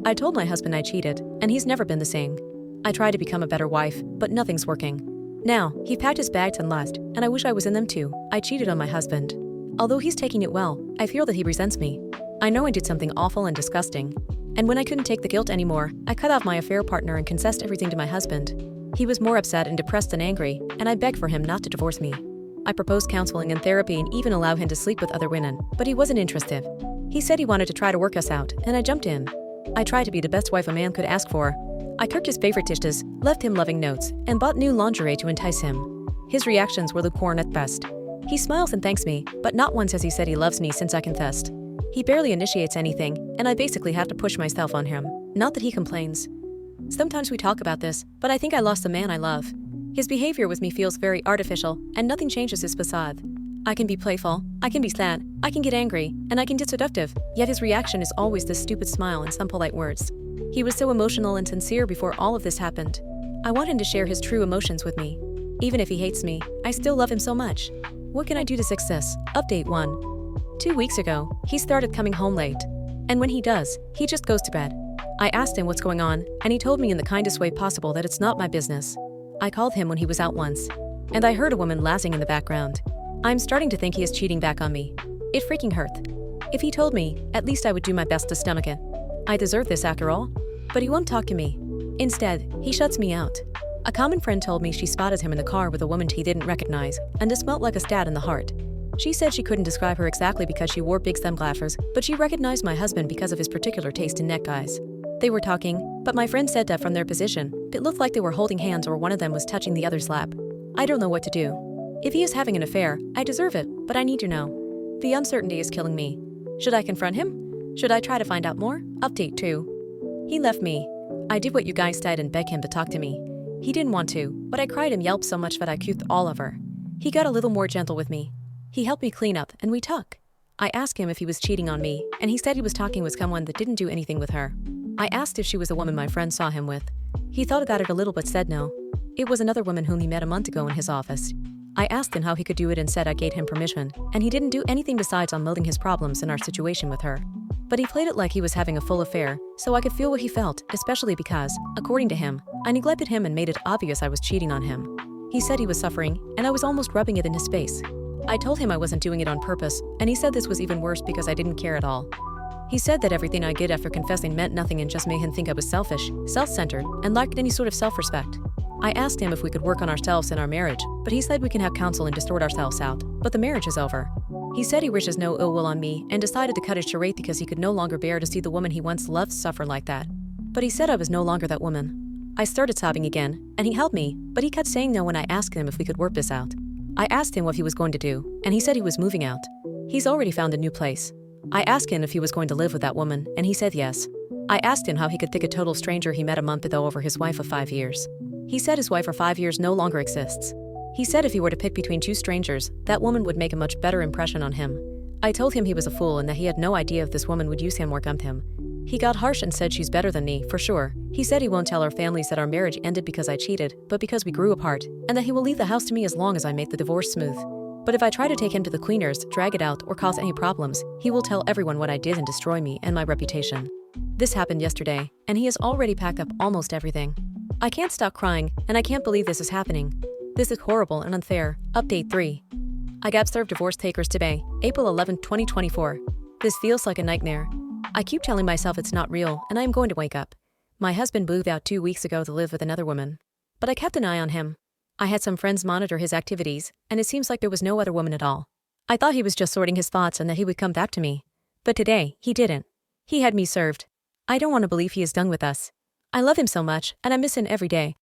I told my husband I cheated, and he's never been the same. I tried to become a better wife, but nothing's working. Now, he packed his bags and left, and I wish I was in them too. I cheated on my husband. Although he's taking it well, I feel that he resents me. I know I did something awful and disgusting. And when I couldn't take the guilt anymore, I cut off my affair partner and confessed everything to my husband. He was more upset and depressed than angry, and I begged for him not to divorce me. I proposed counseling and therapy and even allow him to sleep with other women, but he wasn't interested. He said he wanted to try to work us out, and I jumped in. I tried to be the best wife a man could ask for. I cooked his favorite dishes, left him loving notes, and bought new lingerie to entice him. His reactions were lukewarm at best. He smiles and thanks me, but not once has he said he loves me since I confessed. He barely initiates anything, and I basically have to push myself on him. Not that he complains. Sometimes we talk about this, but I think I lost the man I love. His behavior with me feels very artificial, and nothing changes his facade. I can be playful, I can be sad, I can get angry, and I can get seductive, yet his reaction is always this stupid smile and some polite words. He was so emotional and sincere before all of this happened. I want him to share his true emotions with me. Even if he hates me, I still love him so much. What can I do to fix this? Update 1. 2 weeks ago, he started coming home late. And when he does, he just goes to bed. I asked him what's going on, and he told me in the kindest way possible that it's not my business. I called him when he was out once, and I heard a woman laughing in the background. I'm starting to think he is cheating back on me. It freaking hurt. If he told me, at least I would do my best to stomach it. I deserve this after all. But he won't talk to me. Instead, he shuts me out. A common friend told me she spotted him in the car with a woman he didn't recognize, and it smelled like a stab in the heart. She said she couldn't describe her exactly because she wore big sunglasses, but she recognized my husband because of his particular taste in neckties. They were talking, but my friend said that from their position, it looked like they were holding hands or one of them was touching the other's lap. I don't know what to do. If he is having an affair, I deserve it, but I need to know. The uncertainty is killing me. Should I confront him? Should I try to find out more? Update 2. He left me. I did what you guys said and begged him to talk to me. He didn't want to, but I cried and yelped so much that I cuthed all over. He got a little more gentle with me. He helped me clean up and we talked. I asked him if he was cheating on me, and he said he was talking with someone that didn't do anything with her. I asked if she was a woman my friend saw him with. He thought about it a little but said no. It was another woman whom he met a month ago in his office. I asked him how he could do it and said I gave him permission, and he didn't do anything besides unloading his problems in our situation with her. But he played it like he was having a full affair, so I could feel what he felt, especially because, according to him, I neglected him and made it obvious I was cheating on him. He said he was suffering, and I was almost rubbing it in his face. I told him I wasn't doing it on purpose, and he said this was even worse because I didn't care at all. He said that everything I did after confessing meant nothing and just made him think I was selfish, self-centered, and lacked any sort of self-respect. I asked him if we could work on ourselves in our marriage, but he said we can have counsel and distort ourselves out, but the marriage is over. He said he wishes no ill will on me and decided to cut his charade because he could no longer bear to see the woman he once loved suffer like that. But he said I was no longer that woman. I started sobbing again, and he helped me, but he kept saying no when I asked him if we could work this out. I asked him what he was going to do, and he said he was moving out. He's already found a new place. I asked him if he was going to live with that woman, and he said yes. I asked him how he could pick a total stranger he met a month ago over his wife of 5 years. He said his wife for 5 years no longer exists. He said if he were to pick between two strangers, that woman would make a much better impression on him. I told him he was a fool and that he had no idea if this woman would use him or gump him. He got harsh and said she's better than me, for sure. He said he won't tell our families that our marriage ended because I cheated, but because we grew apart, and that he will leave the house to me as long as I make the divorce smooth. But if I try to take him to the cleaners, drag it out, or cause any problems, he will tell everyone what I did and destroy me and my reputation. This happened yesterday, and he has already packed up almost everything. I can't stop crying, and I can't believe this is happening. This is horrible and unfair. Update 3. I got served divorce papers today, April 11, 2024. This feels like a nightmare. I keep telling myself it's not real, and I am going to wake up. My husband moved out 2 weeks ago to live with another woman. But I kept an eye on him. I had some friends monitor his activities, and it seems like there was no other woman at all. I thought he was just sorting his thoughts and that he would come back to me. But today, he didn't. He had me served. I don't want to believe he is done with us. I love him so much, and I miss him every day.